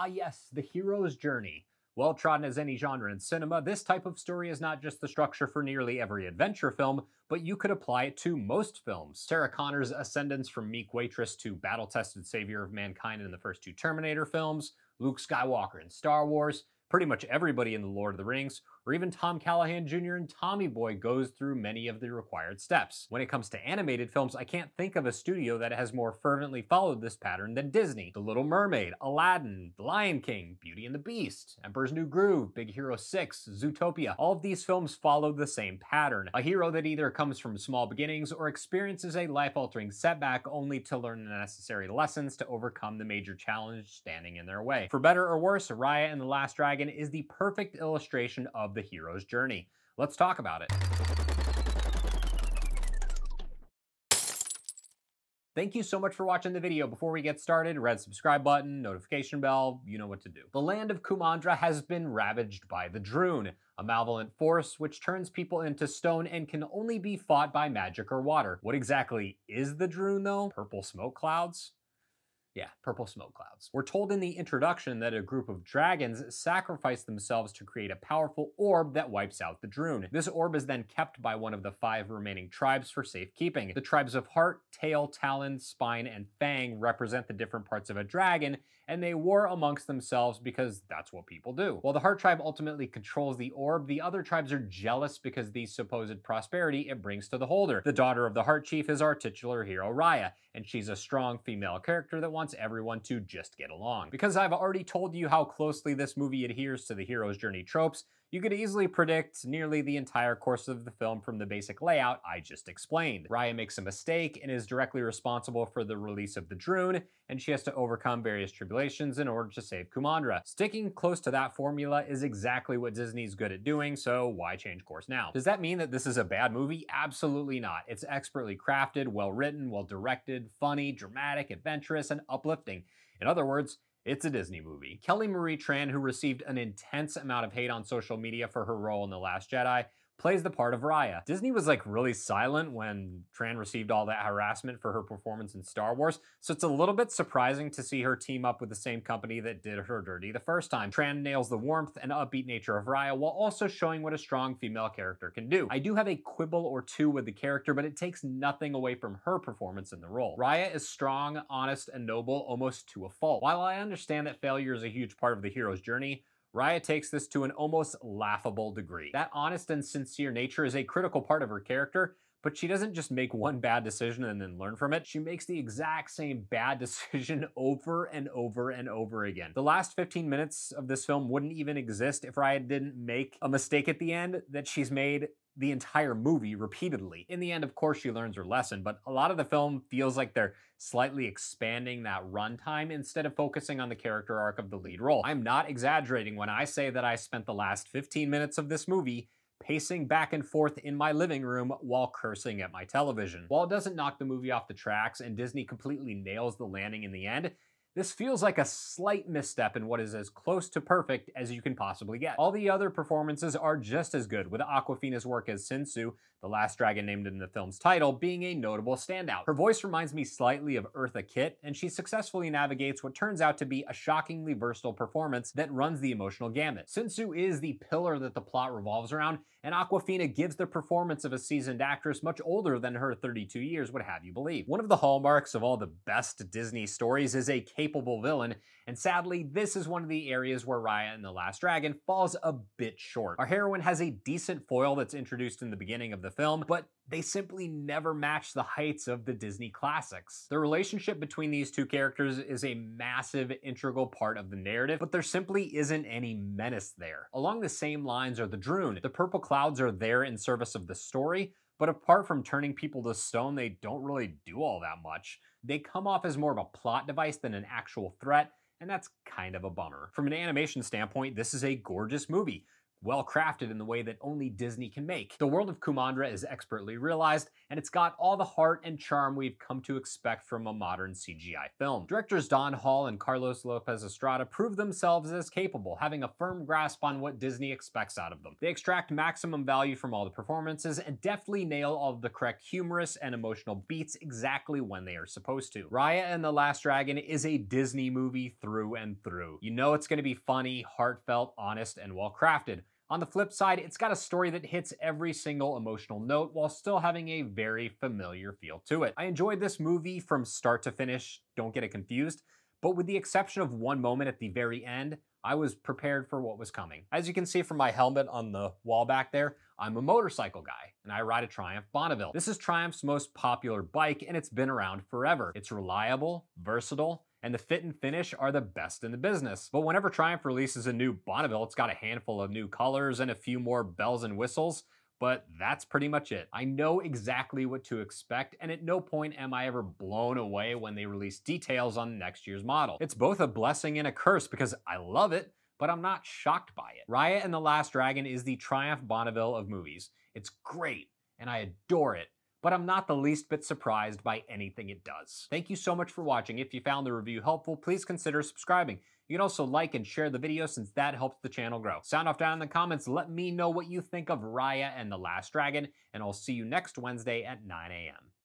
Ah yes, the hero's journey. Well trodden as any genre in cinema, this type of story is not just the structure for nearly every adventure film, but you could apply it to most films. Sarah Connor's ascendance from meek waitress to battle-tested savior of mankind in the first two Terminator films, Luke Skywalker in Star Wars, pretty much everybody in The Lord of the Rings, or even Tom Callahan Jr. in Tommy Boy goes through many of the required steps. When it comes to animated films, I can't think of a studio that has more fervently followed this pattern than Disney. The Little Mermaid, Aladdin, The Lion King, Beauty and the Beast, Emperor's New Groove, Big Hero 6, Zootopia. All of these films follow the same pattern. A hero that either comes from small beginnings or experiences a life-altering setback only to learn the necessary lessons to overcome the major challenge standing in their way. For better or worse, Raya and the Last Dragon is the perfect illustration of the hero's journey. Let's talk about it. Thank you so much for watching the video. Before we get started, red subscribe button, notification bell, you know what to do. The land of Kumandra has been ravaged by the Droon, a malevolent force which turns people into stone and can only be fought by magic or water. What exactly is the Droon though? Purple smoke clouds? Yeah, purple smoke clouds. We're told in the introduction that a group of dragons sacrifice themselves to create a powerful orb that wipes out the Droon. This orb is then kept by one of the 5 remaining tribes for safekeeping. The tribes of Heart, Tail, Talon, Spine, and Fang represent the different parts of a dragon, and they war amongst themselves because that's what people do. While the Heart tribe ultimately controls the orb, the other tribes are jealous because the supposed prosperity it brings to the holder. The daughter of the Heart chief is our titular hero Raya, and she's a strong female character that wants everyone to just get along. Because I've already told you how closely this movie adheres to the hero's journey tropes, you could easily predict nearly the entire course of the film from the basic layout I just explained. Raya makes a mistake and is directly responsible for the release of the Droon, and she has to overcome various tribulations in order to save Kumandra. Sticking close to that formula is exactly what Disney's good at doing, so why change course now? Does that mean that this is a bad movie? Absolutely not. It's expertly crafted, well written, well directed, funny, dramatic, adventurous, and uplifting. In other words, it's a Disney movie. Kelly Marie Tran, who received an intense amount of hate on social media for her role in The Last Jedi, plays the part of Raya. Disney was like really silent when Tran received all that harassment for her performance in Star Wars, so it's a little bit surprising to see her team up with the same company that did her dirty the first time. Tran nails the warmth and upbeat nature of Raya while also showing what a strong female character can do. I do have a quibble or two with the character, but it takes nothing away from her performance in the role. Raya is strong, honest, and noble almost to a fault. While I understand that failure is a huge part of the hero's journey, Raya takes this to an almost laughable degree. That honest and sincere nature is a critical part of her character, but she doesn't just make one bad decision and then learn from it. She makes the exact same bad decision over and over and over again. The last 15 minutes of this film wouldn't even exist if Raya didn't make a mistake at the end that she's made the entire movie repeatedly. In the end, of course, she learns her lesson, but a lot of the film feels like they're slightly expanding that runtime instead of focusing on the character arc of the lead role. I'm not exaggerating when I say that I spent the last 15 minutes of this movie pacing back and forth in my living room while cursing at my television. While it doesn't knock the movie off the tracks and Disney completely nails the landing in the end, this feels like a slight misstep in what is as close to perfect as you can possibly get. All the other performances are just as good, with Awkwafina's work as Sinsu, the last dragon named in the film's title, being a notable standout. Her voice reminds me slightly of Eartha Kitt, and she successfully navigates what turns out to be a shockingly versatile performance that runs the emotional gamut. Sinsu is the pillar that the plot revolves around, and Awkwafina gives the performance of a seasoned actress much older than her 32 years would have you believe. One of the hallmarks of all the best Disney stories is a capable villain, and sadly, this is one of the areas where Raya and the Last Dragon falls a bit short. Our heroine has a decent foil that's introduced in the beginning of the film, but they simply never match the heights of the Disney classics. The relationship between these two characters is a massive, integral part of the narrative, but there simply isn't any menace there. Along the same lines are the Droon. The purple clouds are there in service of the story, but apart from turning people to stone, they don't really do all that much. They come off as more of a plot device than an actual threat, and that's kind of a bummer. From an animation standpoint, this is a gorgeous movie. well crafted in the way that only Disney can make. The world of Kumandra is expertly realized, and it's got all the heart and charm we've come to expect from a modern CGI film. Directors Don Hall and Carlos Lopez Estrada prove themselves as capable, having a firm grasp on what Disney expects out of them. They extract maximum value from all the performances and deftly nail all of the correct humorous and emotional beats exactly when they are supposed to. Raya and the Last Dragon is a Disney movie through and through. You know it's going to be funny, heartfelt, honest, and well crafted. On the flip side, it's got a story that hits every single emotional note while still having a very familiar feel to it. I enjoyed this movie from start to finish, don't get it confused, but with the exception of one moment at the very end, I was prepared for what was coming. As you can see from my helmet on the wall back there, I'm a motorcycle guy, and I ride a Triumph Bonneville. This is Triumph's most popular bike, and it's been around forever. It's reliable, versatile, and the fit and finish are the best in the business. But whenever Triumph releases a new Bonneville, it's got a handful of new colors and a few more bells and whistles, but that's pretty much it. I know exactly what to expect, and at no point am I ever blown away when they release details on next year's model. It's both a blessing and a curse because I love it, but I'm not shocked by it. Raya and the Last Dragon is the Triumph Bonneville of movies. It's great, and I adore it, but I'm not the least bit surprised by anything it does. Thank you so much for watching. If you found the review helpful, please consider subscribing. You can also like and share the video since that helps the channel grow. Sound off down in the comments, let me know what you think of Raya and the Last Dragon, and I'll see you next Wednesday at 9 a.m.